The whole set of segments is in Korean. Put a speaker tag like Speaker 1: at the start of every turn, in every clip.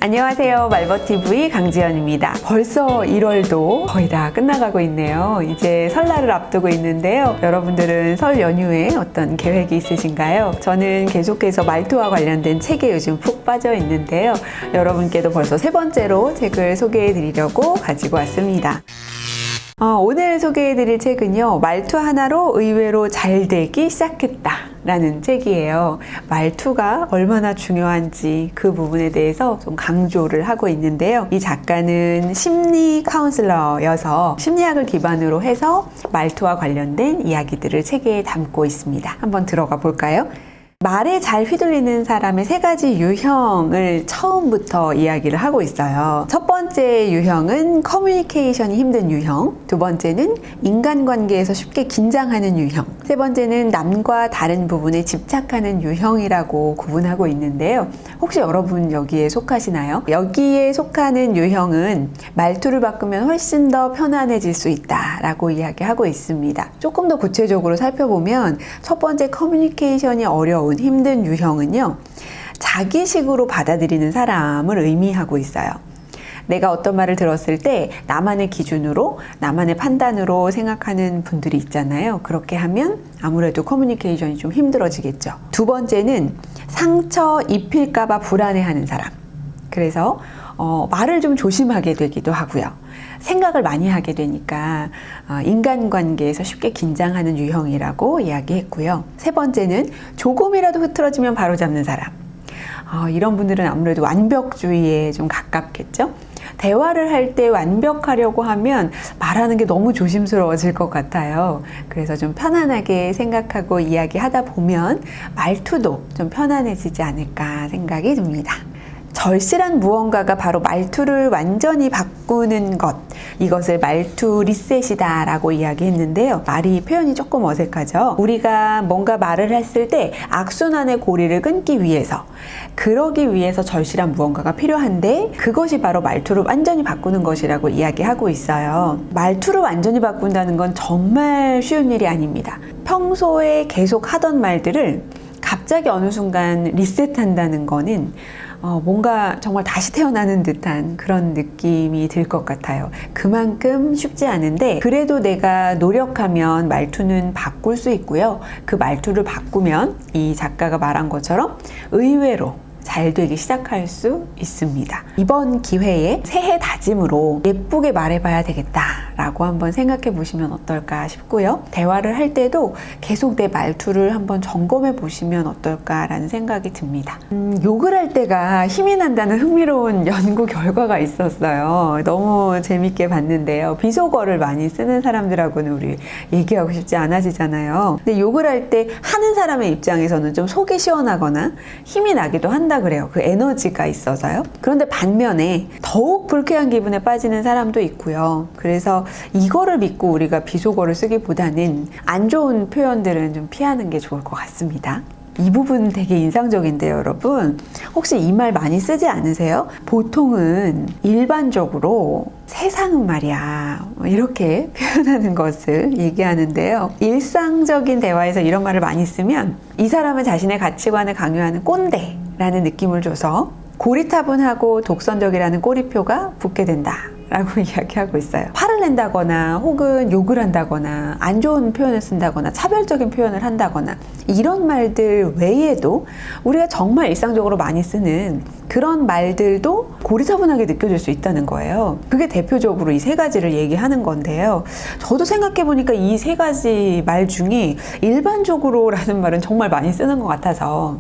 Speaker 1: 안녕하세요. 말버TV 강지연입니다. 벌써 1월도 거의 다 끝나가고 있네요. 이제 설날을 앞두고 있는데요. 여러분들은 설 연휴에 어떤 계획이 있으신가요? 저는 계속해서 말투와 관련된 책에 요즘 푹 빠져 있는데요. 여러분께도 벌써 세 번째로 책을 소개해 드리려고 가지고 왔습니다. 오늘 소개해드릴 책은요, 말투 하나로 의외로 잘 되기 시작했다 라는 책이에요. 말투가 얼마나 중요한지 그 부분에 대해서 좀 강조를 하고 있는데요. 이 작가는 심리 카운슬러여서 심리학을 기반으로 해서 말투와 관련된 이야기들을 책에 담고 있습니다. 한번 들어가 볼까요? 말에 잘 휘둘리는 사람의 세 가지 유형을 처음부터 이야기를 하고 있어요. 첫 번째 유형은 커뮤니케이션이 힘든 유형, 두 번째는 인간관계에서 쉽게 긴장하는 유형, 세 번째는 남과 다른 부분에 집착하는 유형이라고 구분하고 있는데요. 혹시 여러분 여기에 속하시나요? 여기에 속하는 유형은 말투를 바꾸면 훨씬 더 편안해질 수 있다라고 이야기하고 있습니다. 조금 더 구체적으로 살펴보면 첫 번째 커뮤니케이션이 어려운 힘든 유형은요, 자기식으로 받아들이는 사람을 의미하고 있어요. 내가 어떤 말을 들었을 때 나만의 기준으로, 나만의 판단으로 생각하는 분들이 있잖아요. 그렇게 하면 아무래도 커뮤니케이션이 좀 힘들어지겠죠. 두 번째는 상처 입힐까봐 불안해하는 사람. 그래서 말을 좀 조심하게 되기도 하고요. 생각을 많이 하게 되니까 인간관계에서 쉽게 긴장하는 유형이라고 이야기했고요. 세 번째는 조금이라도 흐트러지면 바로잡는 사람. 이런 분들은 아무래도 완벽주의에 좀 가깝겠죠. 대화를 할 때 완벽하려고 하면 말하는 게 너무 조심스러워질 것 같아요. 그래서 좀 편안하게 생각하고 이야기하다 보면 말투도 좀 편안해지지 않을까 생각이 듭니다. 절실한 무언가가 바로 말투를 완전히 바꾸는 것, 이것을 말투 리셋이다 라고 이야기했는데요. 말이 표현이 조금 어색하죠. 우리가 뭔가 말을 했을 때 악순환의 고리를 끊기 위해서, 그러기 위해서 절실한 무언가가 필요한데 그것이 바로 말투를 완전히 바꾸는 것이라고 이야기하고 있어요. 말투를 완전히 바꾼다는 건 정말 쉬운 일이 아닙니다. 평소에 계속 하던 말들을 갑자기 어느 순간 리셋한다는 거는 뭔가 정말 다시 태어나는 듯한 그런 느낌이 들 것 같아요. 그만큼 쉽지 않은데 그래도 내가 노력하면 말투는 바꿀 수 있고요. 그 말투를 바꾸면 이 작가가 말한 것처럼 의외로 잘 되기 시작할 수 있습니다. 이번 기회에 새해 다짐으로 예쁘게 말해봐야 되겠다라고 한번 생각해 보시면 어떨까 싶고요. 대화를 할 때도 계속 내 말투를 한번 점검해 보시면 어떨까라는 생각이 듭니다. 욕을 할 때가 힘이 난다는 흥미로운 연구 결과가 있었어요. 너무 재밌게 봤는데요. 비속어를 많이 쓰는 사람들하고는 우리 얘기하고 싶지 않아지잖아요. 근데 욕을 할 때 하는 사람의 입장에서는 좀 속이 시원하거나 힘이 나기도 한다 그래요. 그 에너지가 있어서요. 그런데 반면에 더욱 불쾌한 기분에 빠지는 사람도 있고요. 그래서 이거를 믿고 우리가 비속어를 쓰기보다는 안 좋은 표현들은 좀 피하는 게 좋을 것 같습니다. 이 부분 되게 인상적인데요, 여러분. 혹시 이 말 많이 쓰지 않으세요? 보통은 일반적으로 세상은 말이야 이렇게 표현하는 것을 얘기하는데요. 일상적인 대화에서 이런 말을 많이 쓰면 이 사람은 자신의 가치관을 강요하는 꼰대라는 느낌을 줘서 고리타분하고 독선적이라는 꼬리표가 붙게 된다 라고 이야기하고 있어요. 화를 낸다거나 혹은 욕을 한다거나 안 좋은 표현을 쓴다거나 차별적인 표현을 한다거나 이런 말들 외에도 우리가 정말 일상적으로 많이 쓰는 그런 말들도 고리타분하게 느껴질 수 있다는 거예요. 그게 대표적으로 이 세 가지를 얘기하는 건데요. 저도 생각해보니까 이 세 가지 말 중에 일반적으로 라는 말은 정말 많이 쓰는 것 같아서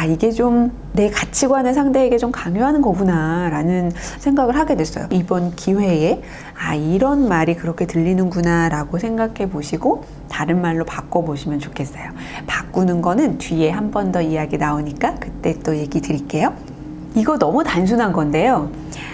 Speaker 1: 이게 좀 내 가치관을 상대에게 좀 강요하는 거구나 라는 생각을 하게 됐어요. 이번 기회에 이런 말이 그렇게 들리는구나 라고 생각해 보시고 다른 말로 바꿔보시면 좋겠어요. 바꾸는 거는 뒤에 한 번 더 이야기 나오니까 그때 또 얘기 드릴게요. 이거 너무 단순한 건데요.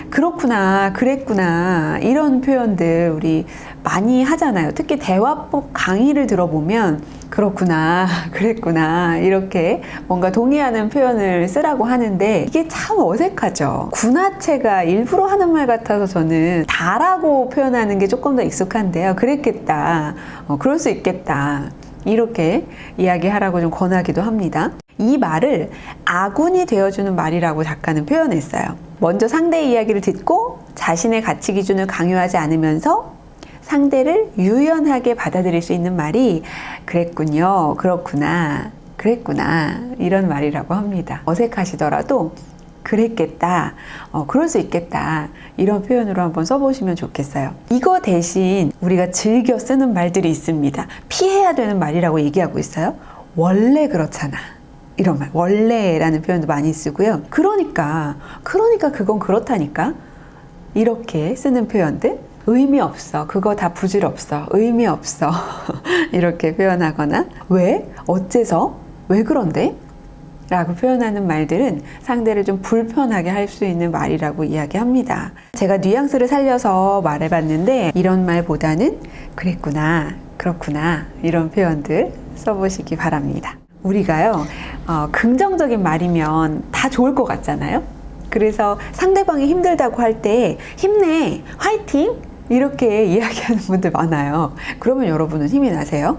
Speaker 1: 그렇구나, 그랬구나 이런 표현들 우리 많이 하잖아요. 특히 대화법 강의를 들어보면 그렇구나, 그랬구나 이렇게 뭔가 동의하는 표현을 쓰라고 하는데 이게 참 어색하죠. 군화체가 일부러 하는 말 같아서 저는 다라고 표현하는 게 조금 더 익숙한데요. 그랬겠다, 그럴 수 있겠다 이렇게 이야기하라고 좀 권하기도 합니다. 이 말을 아군이 되어주는 말이라고 작가는 표현했어요. 먼저 상대의 이야기를 듣고 자신의 가치 기준을 강요하지 않으면서 상대를 유연하게 받아들일 수 있는 말이 그랬군요, 그렇구나, 그랬구나 이런 말이라고 합니다. 어색하시더라도 그랬겠다, 그럴 수 있겠다 이런 표현으로 한번 써보시면 좋겠어요. 이거 대신 우리가 즐겨 쓰는 말들이 있습니다. 피해야 되는 말이라고 얘기하고 있어요. 원래 그렇잖아 이런 말, 원래라는 표현도 많이 쓰고요. 그러니까 그건 그렇다니까 이렇게 쓰는 표현들, 의미 없어, 그거 다 부질없어, 의미 없어 이렇게 표현하거나 왜? 어째서? 왜 그런데? 라고 표현하는 말들은 상대를 좀 불편하게 할 수 있는 말이라고 이야기합니다. 제가 뉘앙스를 살려서 말해봤는데 이런 말보다는 그랬구나, 그렇구나 이런 표현들 써보시기 바랍니다. 우리가요, 긍정적인 말이면 다 좋을 것 같잖아요. 그래서 상대방이 힘들다고 할 때 힘내, 화이팅 이렇게 이야기하는 분들 많아요. 그러면 여러분은 힘이 나세요?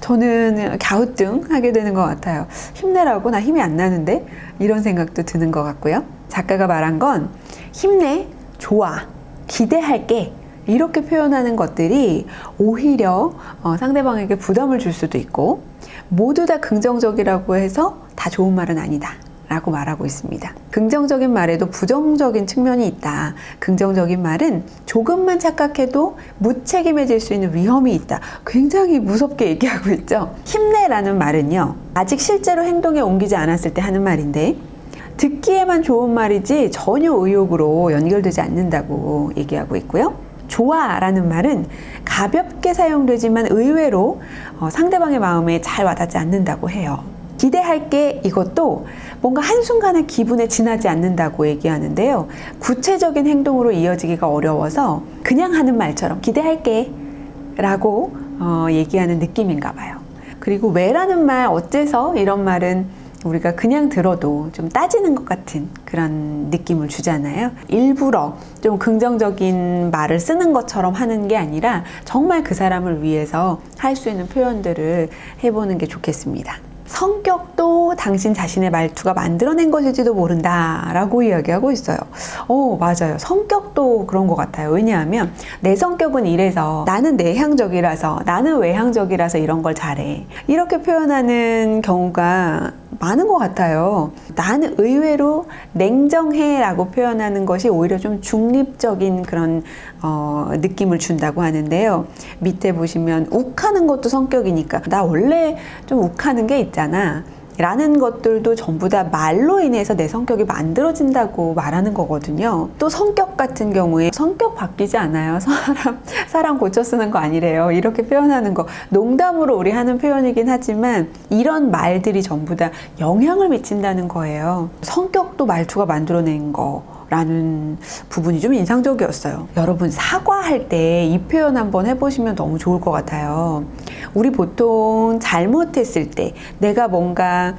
Speaker 1: 저는 갸우뚱하게 되는 것 같아요. 힘내라고? 나 힘이 안 나는데? 이런 생각도 드는 것 같고요. 작가가 말한 건 힘내, 좋아, 기대할게 이렇게 표현하는 것들이 오히려 상대방에게 부담을 줄 수도 있고 모두 다 긍정적이라고 해서 다 좋은 말은 아니다 라고 말하고 있습니다. 긍정적인 말에도 부정적인 측면이 있다. 긍정적인 말은 조금만 착각해도 무책임해질 수 있는 위험이 있다. 굉장히 무섭게 얘기하고 있죠. 힘내라는 말은요, 아직 실제로 행동에 옮기지 않았을 때 하는 말인데 듣기에만 좋은 말이지 전혀 의욕으로 연결되지 않는다고 얘기하고 있고요. 좋아 라는 말은 가볍게 사용되지만 의외로 상대방의 마음에 잘 와닿지 않는다고 해요. 기대할게 이것도 뭔가 한순간의 기분에 지나지 않는다고 얘기하는데요. 구체적인 행동으로 이어지기가 어려워서 그냥 하는 말처럼 기대할게 라고 얘기하는 느낌인가 봐요. 그리고 왜라는 말, 어째서 이런 말은 우리가 그냥 들어도 좀 따지는 것 같은 그런 느낌을 주잖아요. 일부러 좀 긍정적인 말을 쓰는 것처럼 하는 게 아니라 정말 그 사람을 위해서 할 수 있는 표현들을 해보는 게 좋겠습니다. 성격도 당신 자신의 말투가 만들어낸 것일지도 모른다 라고 이야기하고 있어요. 맞아요. 성격도 그런 것 같아요. 왜냐하면 내 성격은 이래서, 나는 내향적이라서, 나는 외향적이라서 이런 걸 잘해 이렇게 표현하는 경우가 많은 것 같아요. 나는 의외로 냉정해 라고 표현하는 것이 오히려 좀 중립적인 그런 느낌을 준다고 하는데요. 밑에 보시면 욱하는 것도 성격이니까 나 원래 좀 욱하는 게 있잖아 라는 것들도 전부 다 말로 인해서 내 성격이 만들어진다고 말하는 거거든요. 또 성격 같은 경우에 성격 바뀌지 않아요. 사람 고쳐 쓰는 거 아니래요. 이렇게 표현하는 거 농담으로 우리 하는 표현이긴 하지만 이런 말들이 전부 다 영향을 미친다는 거예요. 성격도 말투가 만들어낸 거 라는 부분이 좀 인상적이었어요. 여러분, 사과할 때 이 표현 한번 해보시면 너무 좋을 것 같아요. 우리 보통 잘못했을 때 내가 뭔가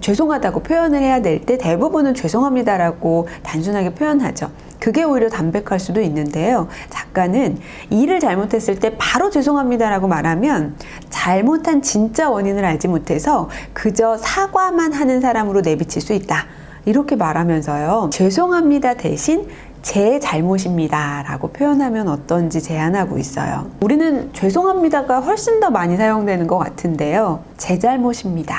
Speaker 1: 죄송하다고 표현을 해야 될 때 대부분은 죄송합니다라고 단순하게 표현하죠. 그게 오히려 담백할 수도 있는데요. 작가는 일을 잘못했을 때 바로 죄송합니다라고 말하면 잘못한 진짜 원인을 알지 못해서 그저 사과만 하는 사람으로 내비칠 수 있다. 이렇게 말하면서요, 죄송합니다 대신 제 잘못입니다 라고 표현하면 어떤지 제안하고 있어요. 우리는 죄송합니다가 훨씬 더 많이 사용되는 것 같은데요, 제 잘못입니다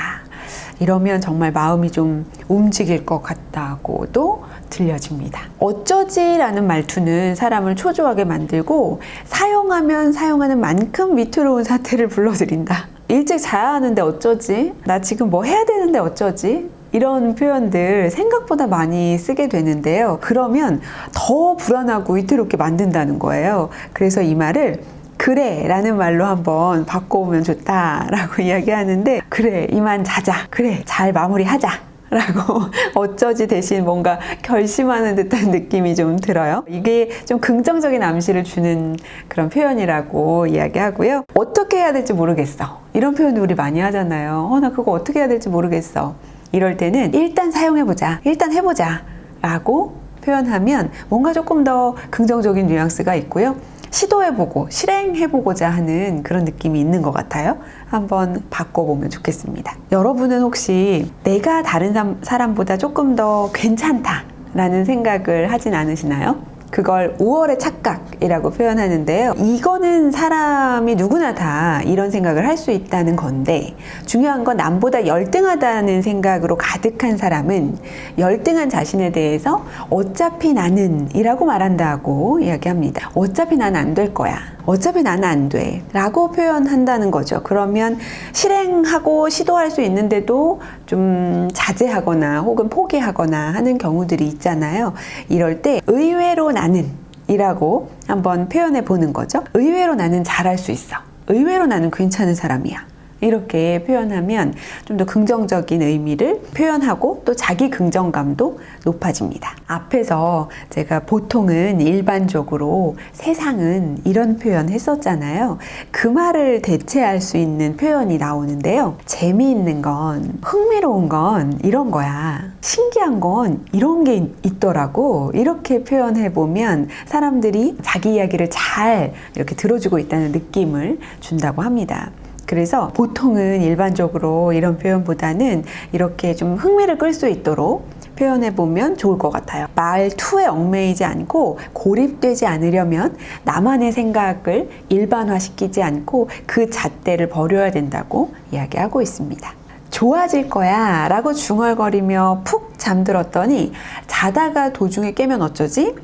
Speaker 1: 이러면 정말 마음이 좀 움직일 것 같다고도 들려집니다. 어쩌지 라는 말투는 사람을 초조하게 만들고 사용하면 사용하는 만큼 위태로운 사태를 불러들인다. 일찍 자야 하는데 어쩌지? 나 지금 뭐 해야 되는데 어쩌지? 이런 표현들 생각보다 많이 쓰게 되는데요. 그러면 더 불안하고 위태롭게 만든다는 거예요. 그래서 이 말을 그래 라는 말로 한번 바꿔오면 좋다라고 이야기하는데, 그래 이만 자자, 그래 잘 마무리하자 라고 어쩌지 대신 뭔가 결심하는 듯한 느낌이 좀 들어요. 이게 좀 긍정적인 암시를 주는 그런 표현이라고 이야기하고요. 어떻게 해야 될지 모르겠어, 이런 표현도 우리 많이 하잖아요. 나 그거 어떻게 해야 될지 모르겠어. 이럴 때는 일단 사용해보자, 일단 해보자 라고 표현하면 뭔가 조금 더 긍정적인 뉘앙스가 있고요. 시도해보고 실행해보고자 하는 그런 느낌이 있는 것 같아요. 한번 바꿔보면 좋겠습니다. 여러분은 혹시 내가 다른 사람보다 조금 더 괜찮다라는 생각을 하진 않으시나요? 그걸 우월의 착각이라고 표현하는데요. 이거는 사람이 누구나 다 이런 생각을 할 수 있다는 건데, 중요한 건 남보다 열등하다는 생각으로 가득한 사람은 열등한 자신에 대해서 어차피 나는 이라고 말한다고 이야기합니다. 어차피 나는 안 될 거야. 어차피 나는 안 돼 라고 표현한다는 거죠. 그러면 실행하고 시도할 수 있는데도 좀 자제하거나 혹은 포기하거나 하는 경우들이 있잖아요. 이럴 때 의외로 나는 이라고 한번 표현해 보는 거죠. 의외로 나는 잘할 수 있어. 의외로 나는 괜찮은 사람이야. 이렇게 표현하면 좀 더 긍정적인 의미를 표현하고 또 자기 긍정감도 높아집니다. 앞에서 제가 보통은 일반적으로 세상은 이런 표현 했었잖아요. 그 말을 대체할 수 있는 표현이 나오는데요. 재미있는 건, 흥미로운 건 이런 거야. 신기한 건 이런 게 있더라고. 이렇게 표현해 보면 사람들이 자기 이야기를 잘 이렇게 들어주고 있다는 느낌을 준다고 합니다. 그래서 보통은 일반적으로 이런 표현보다는 이렇게 좀 흥미를 끌 수 있도록 표현해 보면 좋을 것 같아요. 말투에 얽매이지 않고 고립되지 않으려면 나만의 생각을 일반화시키지 않고 그 잣대를 버려야 된다고 이야기하고 있습니다. 좋아질 거야 라고 중얼거리며 푹 잠들었더니 자다가 도중에 깨면 어쩌지?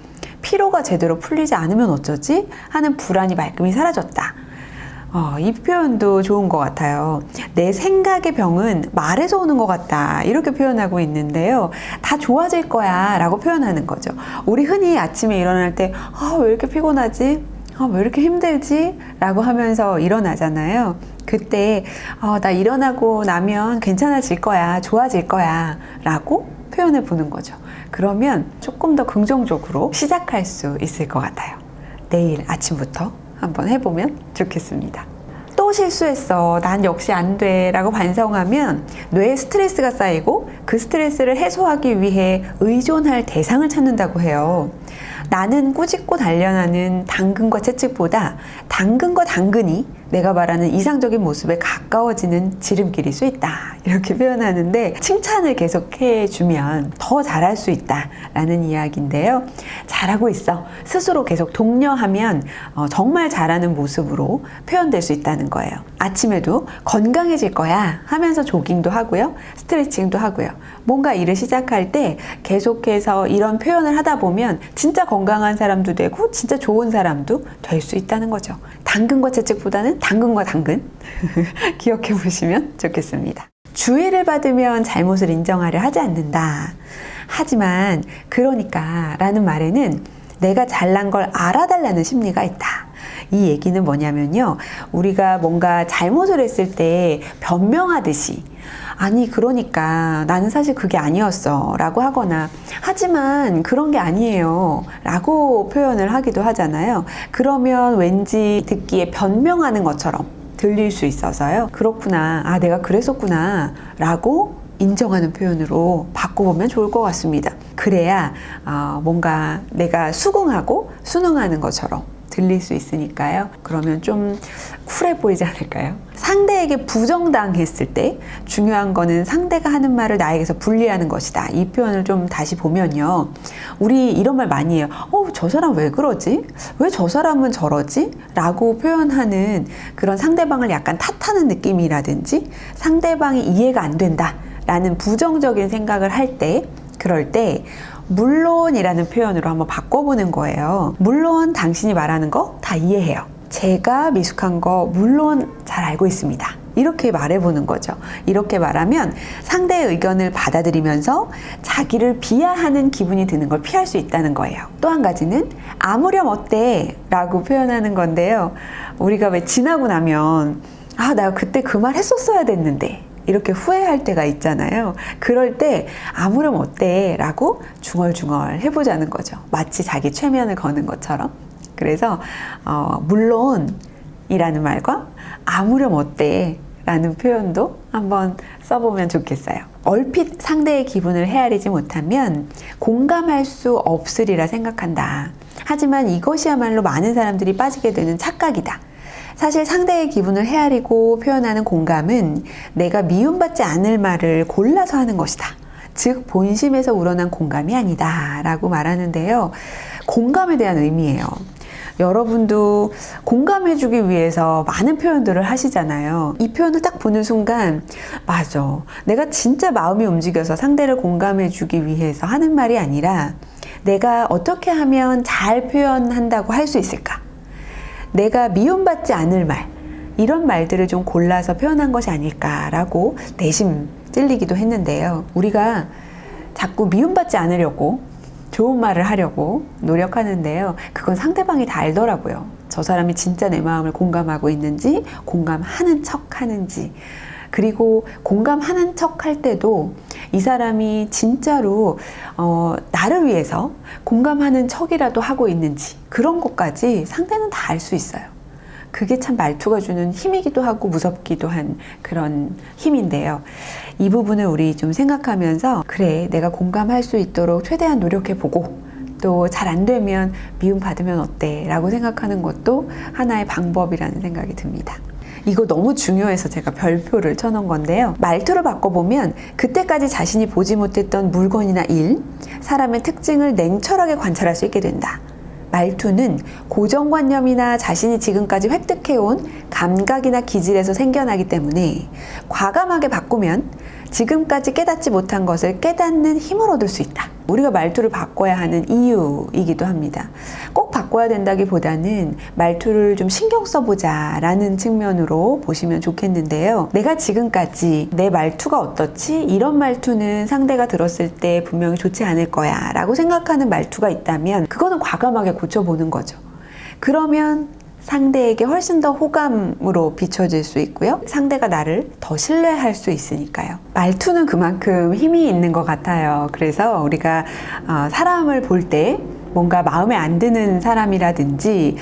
Speaker 1: 피로가 제대로 풀리지 않으면 어쩌지? 하는 불안이 말끔히 사라졌다. 이 표현도 좋은 것 같아요. 내 생각의 병은 말에서 오는 것 같다. 이렇게 표현하고 있는데요. 다 좋아질 거야 라고 표현하는 거죠. 우리 흔히 아침에 일어날 때, 왜 이렇게 피곤하지? 왜 이렇게 힘들지? 라고 하면서 일어나잖아요. 그때, 나 일어나고 나면 괜찮아질 거야. 좋아질 거야. 라고 표현해 보는 거죠. 그러면 조금 더 긍정적으로 시작할 수 있을 것 같아요. 내일 아침부터 한번 해보면 좋겠습니다. 또 실수했어. 난 역시 안 돼. 라고 반성하면 뇌에 스트레스가 쌓이고 그 스트레스를 해소하기 위해 의존할 대상을 찾는다고 해요. 나는 꾸짖고 단련하는 당근과 채찍보다 당근과 당근이 내가 말하는 이상적인 모습에 가까워지는 지름길일 수 있다. 이렇게 표현하는데 칭찬을 계속해 주면 더 잘할 수 있다라는 이야기인데요. 잘하고 있어. 스스로 계속 독려하면 정말 잘하는 모습으로 표현될 수 있다는 거예요. 아침에도 건강해질 거야 하면서 조깅도 하고요. 스트레칭도 하고요. 뭔가 일을 시작할 때 계속해서 이런 표현을 하다 보면 진짜 건강한 사람도 되고 진짜 좋은 사람도 될 수 있다는 거죠. 당근과 채찍보다는 당근과 당근 기억해 보시면 좋겠습니다. 주의를 받으면 잘못을 인정하려 하지 않는다. 하지만 그러니까 라는 말에는 내가 잘난 걸 알아달라는 심리가 있다. 이 얘기는 뭐냐면요. 우리가 뭔가 잘못을 했을 때 변명하듯이 아니 그러니까 나는 사실 그게 아니었어 라고 하거나 하지만 그런 게 아니에요 라고 표현을 하기도 하잖아요. 그러면 왠지 듣기에 변명하는 것처럼 들릴 수 있어서요. 그렇구나. 내가 그랬었구나 라고 인정하는 표현으로 바꿔보면 좋을 것 같습니다. 그래야 뭔가 내가 수긍하고 순응하는 것처럼 들릴 수 있으니까요. 그러면 좀 쿨해 보이지 않을까요? 상대에게 부정당했을 때 중요한 거는 상대가 하는 말을 나에게서 분리하는 것이다. 이 표현을 좀 다시 보면요. 우리 이런 말 많이 해요. 저 사람 왜 그러지? 왜 저 사람은 저러지? 라고 표현하는 그런 상대방을 약간 탓하는 느낌이라든지 상대방이 이해가 안 된다 라는 부정적인 생각을 할 때 그럴 때 물론이라는 표현으로 한번 바꿔보는 거예요. 물론 당신이 말하는 거 다 이해해요. 제가 미숙한 거 물론 잘 알고 있습니다. 이렇게 말해보는 거죠. 이렇게 말하면 상대의 의견을 받아들이면서 자기를 비하하는 기분이 드는 걸 피할 수 있다는 거예요. 또 한 가지는 아무렴 어때? 라고 표현하는 건데요. 우리가 왜 지나고 나면 내가 그때 그 말 했었어야 됐는데 이렇게 후회할 때가 있잖아요. 그럴 때 아무렴 어때? 라고 중얼중얼 해보자는 거죠. 마치 자기 최면을 거는 것처럼. 그래서 물론 이라는 말과 아무렴 어때? 라는 표현도 한번 써보면 좋겠어요. 얼핏 상대의 기분을 헤아리지 못하면 공감할 수 없으리라 생각한다. 하지만 이것이야말로 많은 사람들이 빠지게 되는 착각이다. 사실 상대의 기분을 헤아리고 표현하는 공감은 내가 미움받지 않을 말을 골라서 하는 것이다. 즉 본심에서 우러난 공감이 아니다 라고 말하는데요. 공감에 대한 의미예요. 여러분도 공감해주기 위해서 많은 표현들을 하시잖아요. 이 표현을 딱 보는 순간 맞아, 내가 진짜 마음이 움직여서 상대를 공감해주기 위해서 하는 말이 아니라 내가 어떻게 하면 잘 표현한다고 할 수 있을까? 내가 미움받지 않을 말, 이런 말들을 좀 골라서 표현한 것이 아닐까라고 내심 찔리기도 했는데요. 우리가 자꾸 미움받지 않으려고 좋은 말을 하려고 노력하는데요. 그건 상대방이 다 알더라고요. 저 사람이 진짜 내 마음을 공감하고 있는지, 공감하는 척 하는지. 그리고 공감하는 척 할 때도 이 사람이 진짜로 나를 위해서 공감하는 척이라도 하고 있는지, 그런 것까지 상대는 다 알 수 있어요. 그게 참 말투가 주는 힘이기도 하고 무섭기도 한 그런 힘인데요. 이 부분을 우리 좀 생각하면서 그래, 내가 공감할 수 있도록 최대한 노력해보고 또 잘 안 되면 미움받으면 어때? 라고 생각하는 것도 하나의 방법이라는 생각이 듭니다. 이거 너무 중요해서 제가 별표를 쳐놓은 건데요. 말투를 바꿔보면 그때까지 자신이 보지 못했던 물건이나 일, 사람의 특징을 냉철하게 관찰할 수 있게 된다. 말투는 고정관념이나 자신이 지금까지 획득해온 감각이나 기질에서 생겨나기 때문에 과감하게 바꾸면 지금까지 깨닫지 못한 것을 깨닫는 힘을 얻을 수 있다. 우리가 말투를 바꿔야 하는 이유이기도 합니다. 꼭 바꿔야 된다기보다는 말투를 좀 신경 써보자 라는 측면으로 보시면 좋겠는데요. 내가 지금까지 내 말투가 어떻지? 이런 말투는 상대가 들었을 때 분명히 좋지 않을 거야 라고 생각하는 말투가 있다면 그거는 과감하게 고쳐보는 거죠. 그러면 상대에게 훨씬 더 호감으로 비춰질 수 있고요. 상대가 나를 더 신뢰할 수 있으니까요. 말투는 그만큼 힘이 있는 것 같아요. 그래서 우리가 사람을 볼 때 뭔가 마음에 안 드는 사람이라든지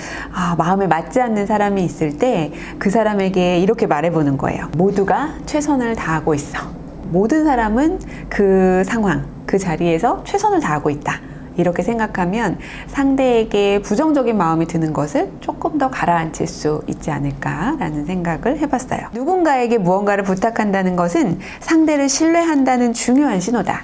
Speaker 1: 마음에 맞지 않는 사람이 있을 때 그 사람에게 이렇게 말해보는 거예요. 모두가 최선을 다하고 있어. 모든 사람은 그 상황, 그 자리에서 최선을 다하고 있다. 이렇게 생각하면 상대에게 부정적인 마음이 드는 것을 조금 더 가라앉힐 수 있지 않을까라는 생각을 해봤어요. 누군가에게 무언가를 부탁한다는 것은 상대를 신뢰한다는 중요한 신호다.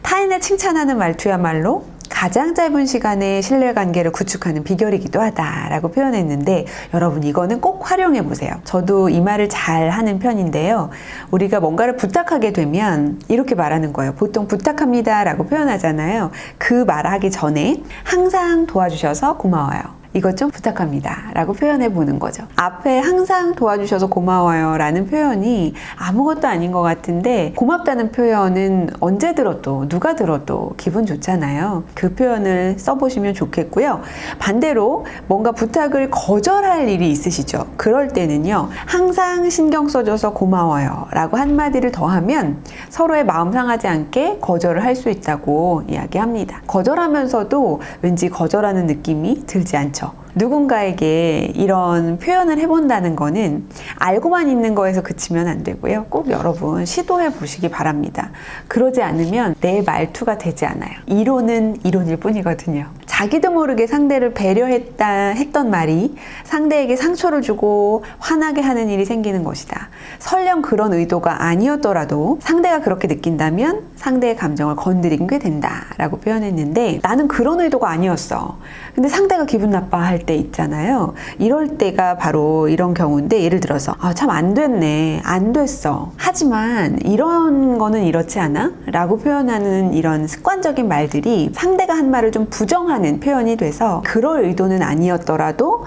Speaker 1: 타인을 칭찬하는 말투야말로 가장 짧은 시간에 신뢰관계를 구축하는 비결이기도 하다라고 표현했는데 여러분 이거는 꼭 활용해 보세요. 저도 이 말을 잘 하는 편인데요. 우리가 뭔가를 부탁하게 되면 이렇게 말하는 거예요. 보통 부탁합니다 라고 표현하잖아요. 그 말하기 전에 항상 도와주셔서 고마워요. 이것 좀 부탁합니다 라고 표현해 보는 거죠. 앞에 항상 도와주셔서 고마워요 라는 표현이 아무것도 아닌 것 같은데 고맙다는 표현은 언제 들어도 누가 들어도 기분 좋잖아요. 그 표현을 써보시면 좋겠고요. 반대로 뭔가 부탁을 거절할 일이 있으시죠. 그럴 때는요. 항상 신경 써줘서 고마워요 라고 한마디를 더하면 서로의 마음 상하지 않게 거절을 할 수 있다고 이야기합니다. 거절하면서도 왠지 거절하는 느낌이 들지 않죠. 누군가에게 이런 표현을 해본다는 거는 알고만 있는 거에서 그치면 안 되고요. 꼭 여러분 시도해 보시기 바랍니다. 그러지 않으면 내 말투가 되지 않아요. 이론은 이론일 뿐이거든요. 자기도 모르게 상대를 했던 말이 상대에게 상처를 주고 화나게 하는 일이 생기는 것이다. 설령 그런 의도가 아니었더라도 상대가 그렇게 느낀다면 상대의 감정을 건드린 게 된다라고 표현했는데 나는 그런 의도가 아니었어. 근데 상대가 기분 나빠할 때 있잖아요. 이럴 때가 바로 이런 경우인데 예를 들어서 참 안 됐네. 안 됐어. 하지만 이런 거는 이렇지 않아? 라고 표현하는 이런 습관적인 말들이 상대가 한 말을 좀 부정하는 표현이 돼서 그럴 의도는 아니었더라도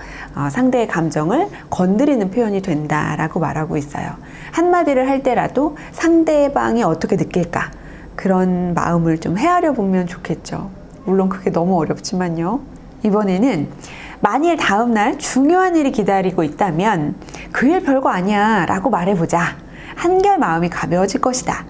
Speaker 1: 상대의 감정을 건드리는 표현이 된다라고 말하고 있어요. 한마디를 할 때라도 상대방이 어떻게 느낄까? 그런 마음을 좀 헤아려 보면 좋겠죠. 물론 그게 너무 어렵지만요. 이번에는 만일 다음날 중요한 일이 기다리고 있다면 그 일 별거 아니야 라고 말해보자. 한결 마음이 가벼워질 것이다.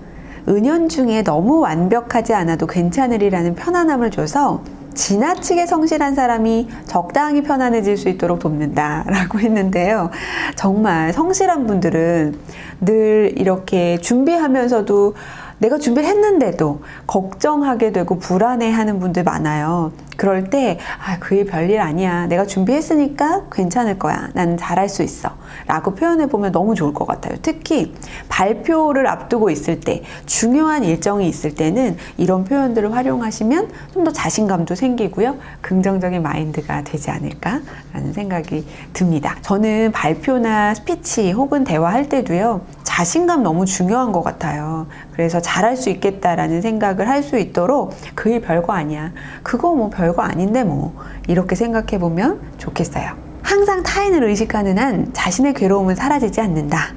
Speaker 1: 은연중에 너무 완벽하지 않아도 괜찮으리라는 편안함을 줘서 지나치게 성실한 사람이 적당히 편안해질 수 있도록 돕는다 라고 했는데요. 정말 성실한 분들은 늘 이렇게 준비하면서도 내가 준비를 했는데도 걱정하게 되고 불안해하는 분들 많아요. 그럴 때 그게 별일 아니야. 내가 준비했으니까 괜찮을 거야. 나는 잘할 수 있어. 라고 표현해보면 너무 좋을 것 같아요. 특히 발표를 앞두고 있을 때, 중요한 일정이 있을 때는 이런 표현들을 활용하시면 좀 더 자신감도 생기고요. 긍정적인 마인드가 되지 않을까라는 생각이 듭니다. 저는 발표나 스피치 혹은 대화할 때도요. 자신감 너무 중요한 것 같아요. 그래서 잘할 수 있겠다라는 생각을 할 수 있도록 그게 별거 아니야. 그거 뭐 별거 아닌데 뭐 이렇게 생각해 보면 좋겠어요. 항상 타인을 의식하는 한 자신의 괴로움은 사라지지 않는다.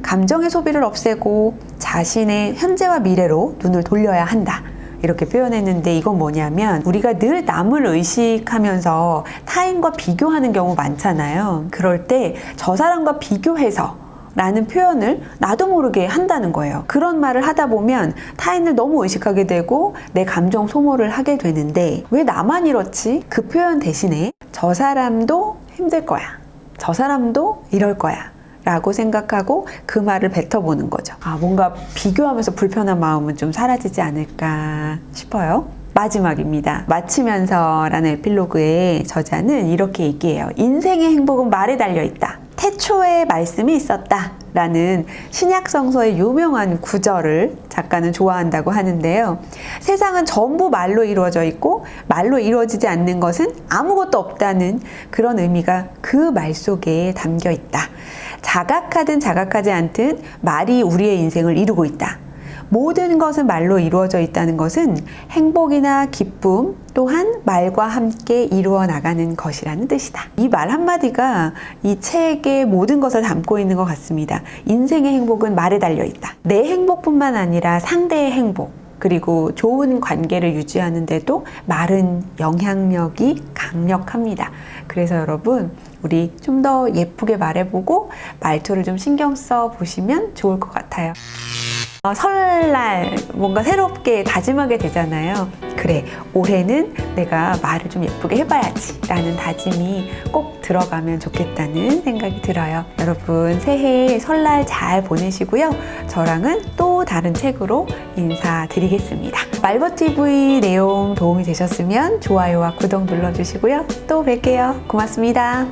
Speaker 1: 감정의 소비를 없애고 자신의 현재와 미래로 눈을 돌려야 한다. 이렇게 표현했는데 이건 뭐냐면 우리가 늘 남을 의식하면서 타인과 비교하는 경우 많잖아요. 그럴 때 저 사람과 비교해서 라는 표현을 나도 모르게 한다는 거예요. 그런 말을 하다 보면 타인을 너무 의식하게 되고 내 감정 소모를 하게 되는데 왜 나만 이렇지? 그 표현 대신에 저 사람도 힘들 거야. 저 사람도 이럴 거야. 라고 생각하고 그 말을 뱉어보는 거죠. 뭔가 비교하면서 불편한 마음은 좀 사라지지 않을까 싶어요. 마지막입니다. 마치면서라는 에필로그의 저자는 이렇게 얘기해요. 인생의 행복은 말에 달려있다. 태초에 말씀이 있었다 라는 신약성서의 유명한 구절을 작가는 좋아한다고 하는데요. 세상은 전부 말로 이루어져 있고 말로 이루어지지 않는 것은 아무것도 없다는 그런 의미가 그 말 속에 담겨 있다. 자각하든 자각하지 않든 말이 우리의 인생을 이루고 있다. 모든 것은 말로 이루어져 있다는 것은 행복이나 기쁨 또한 말과 함께 이루어 나가는 것이라는 뜻이다. 이 말 한마디가 이 책의 모든 것을 담고 있는 것 같습니다. 인생의 행복은 말에 달려 있다. 내 행복뿐만 아니라 상대의 행복 그리고 좋은 관계를 유지하는 데도 말은 영향력이 강력합니다. 그래서 여러분 우리 좀 더 예쁘게 말해보고 말투를 좀 신경 써 보시면 좋을 것 같아요. 설날 뭔가 새롭게 다짐하게 되잖아요. 그래, 올해는 내가 말을 좀 예쁘게 해봐야지 라는 다짐이 꼭 들어가면 좋겠다는 생각이 들어요. 여러분 새해 설날 잘 보내시고요. 저랑은 또 다른 책으로 인사드리겠습니다. 말버TV 내용 도움이 되셨으면 좋아요와 구독 눌러주시고요. 또 뵐게요. 고맙습니다.